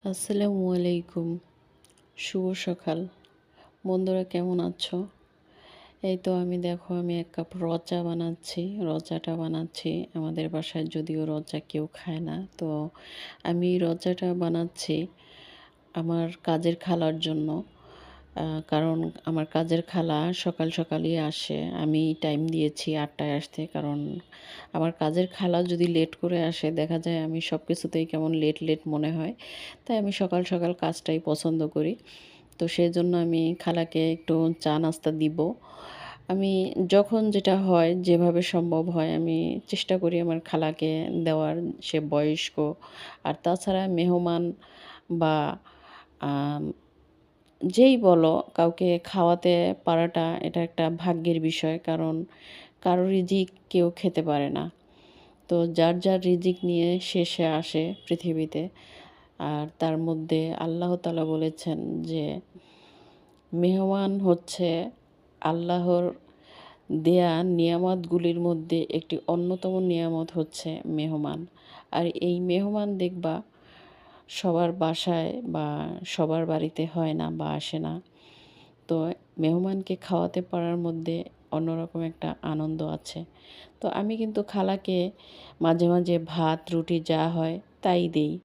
আসসালামু আলাইকুম। শুভ সকাল। বন্ধুরা কেমন আছো? এই তো আমি ১ কাপ র চা বানাচ্ছি। র চাটা বানাচ্ছি। আমাদের বাসায় যদিও র চা কেউ খায় না। তো আমি র চাটা বানাচ্ছি আমার কাজের খালার জন্য। কারণ আমার কাজের খালা সকাল সকালই আসে। আমি টাইম দিয়েছি ৮ টায় আসতে। কারণ আমার কাজের খালা যদি লেট করে আসে দেখা যায় আমি সব কিছুতেই কেমন লেট মনে হয়। তাই আমি সকাল সকাল কাজটাই পছন্দ করি। তো সেজন্য আমি খালাকে একটু চা নাস্তা দিব। আমি যখন যেটা হয় যেভাবে সম্ভব হয় আমি চেষ্টা করি আমার খালাকে দেওয়ার। সে বয়স্ক। আর তাছাড়া মেহমান বা আম যেই বলো কাউকে খাওয়াতে পারাটা এটা একটা ভাগ্যের বিষয়। কারণ কারো রিজিক কেউ খেতে পারে না। তো যার রিজিক নিয়ে সে আসে পৃথিবীতে। আর তার মধ্যে আল্লাহ তাআলা বলেছেন যে মেহমান হচ্ছে আল্লাহর দেয়া নিয়ামতগুলির মধ্যে একটি অন্যতম নিয়ামত হচ্ছে মেহমান। আর এই মেহমান দেখবা সবার বাসায় বা সবার বাড়িতে হয় না বা আসে না। তো মেহমানকে খাওয়াতে পারার মধ্যে অন্যরকম একটা আনন্দ আছে। তো আমি কিন্তু খালাকে মাঝে মাঝে ভাত, রুটি যা হয় তাই দেই।